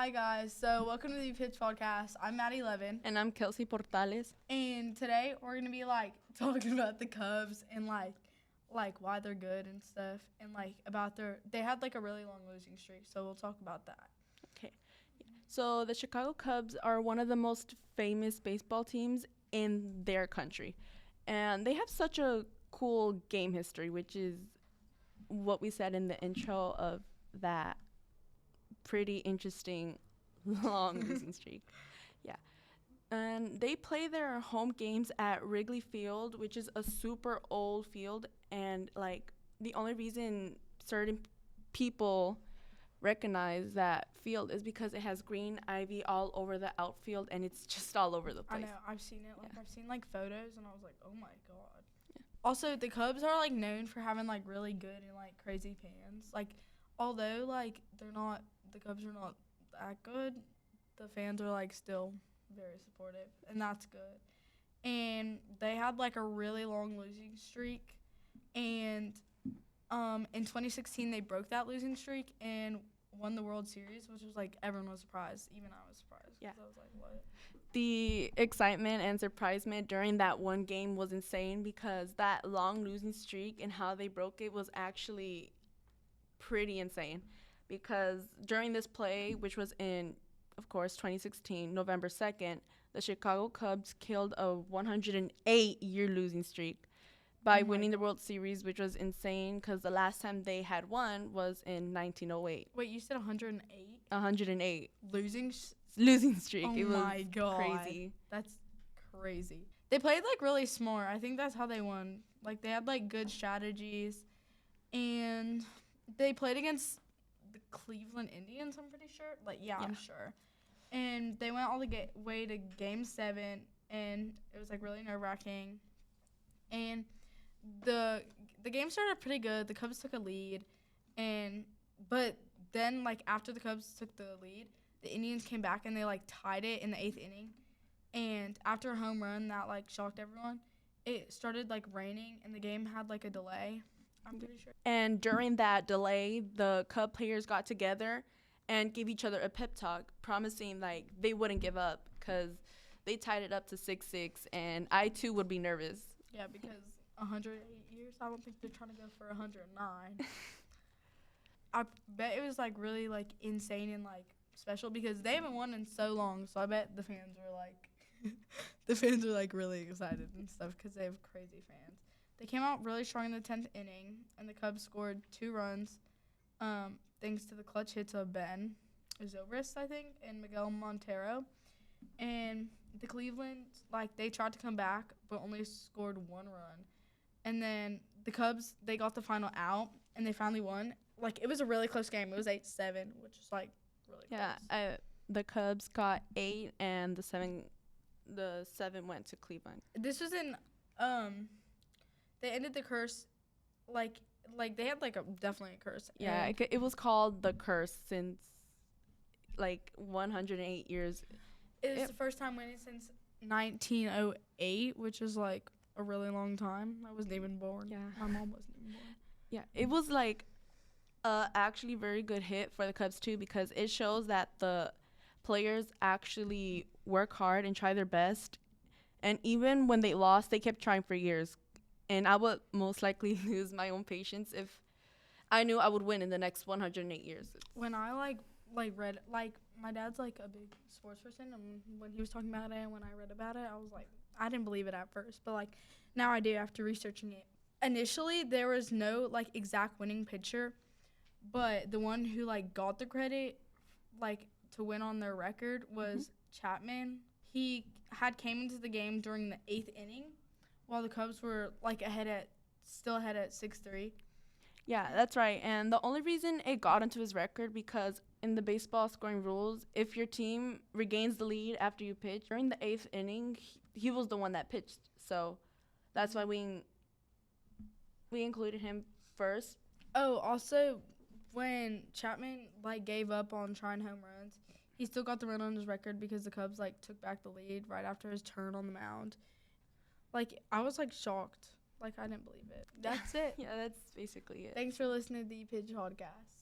Hi guys, so welcome to the Pitch Podcast. I'm Maddie Levin, And I'm Kelsey Portales. and today we're gonna be talking about the Cubs and why they're good and stuff, and about they had a really long losing streak, so we'll talk about that. Okay. So the Chicago Cubs are one of the most famous baseball teams in their country. And they have such a cool game history, which is what we said in the intro of that pretty interesting long losing streak. Yeah. And they play their home games at Wrigley Field, which is a super old field. And the only reason certain people recognize that field is because it has green ivy all over the outfield, and it's just all over the I place. know, I've seen it. Yeah. I've seen photos, and I was like, oh my god. Yeah. Also, the Cubs are known for having really good and crazy fans. Although they're not, the Cubs are not that good, the fans are still very supportive, and that's good. And they had a really long losing streak, and in 2016 they broke that losing streak and won the World Series, which was everyone was surprised. Even I was surprised. Yeah. I was like, what? The excitement and surprisement during that one game was insane because that long losing streak and how they broke it was actually pretty insane. Because during this play, which was in, of course, 2016, November 2nd, the Chicago Cubs killed a 108-year losing streak by winning the World Series, which was insane because the last time they had won was in 1908. Wait, you said 108? 108 Losing streak. Oh it was my god. crazy. That's crazy. They played really smart. I think that's how they won. They had good strategies, and they played against the Cleveland Indians, I'm pretty sure. Yeah. I'm sure. And they went all the way to Game 7, and it was really nerve-wracking. And the game started pretty good. The Cubs took a lead, but then after the Cubs took the lead, the Indians came back and they tied it in the 8th inning. And after a home run that shocked everyone, it started raining and the game had a delay, I'm pretty sure. And during that delay, the Cub players got together and gave each other a pep talk, promising they wouldn't give up because they tied it up to 6-6, and I too would be nervous. Yeah, because 108 years, I don't think they're trying to go for 109. I bet it was really insane and special because they haven't won in so long, so I bet the fans are really excited and stuff because they have crazy fans. They came out really strong in the 10th inning, and the Cubs scored 2 runs thanks to the clutch hits of Ben Zobrist, I think, and Miguel Montero. And the Cleveland, they tried to come back but only scored 1 run. And then the Cubs, they got the final out, and they finally won. It was a really close game. It was 8-7, which is really Yeah, close. the Cubs got 8, and the 7 went to Cleveland. This was in they ended the curse they had definitely a curse. Yeah, it was called the curse since 108 years. It was the first time winning since 1908, which is a really long time. I wasn't even born. Yeah. My mom wasn't even born. Yeah, it was actually very good hit for the Cubs too, because it shows that the players actually work hard and try their best, and even when they lost, they kept trying for years. And I would most likely lose my own patience if I knew I would win in the next 108 years. When I read my dad's a big sports person, and when he was talking about it and when I read about it, I was I didn't believe it at first, but now I do after researching it. Initially, there was no exact winning pitcher, but the one who got the credit to win on their record was Chapman. He came into the game during the 8th inning while the Cubs were still ahead at 6-3. Yeah, that's right. And the only reason it got into his record because in the baseball scoring rules, if your team regains the lead after you pitch during the 8th inning, he was the one that pitched. So that's why we included him first. Oh, also, when Chapman gave up on trying home runs, he still got the run on his record because the Cubs took back the lead right after his turn on the mound. I was shocked. I didn't believe it. That's it. Yeah, that's basically it. Thanks for listening to the Pitch Podcast.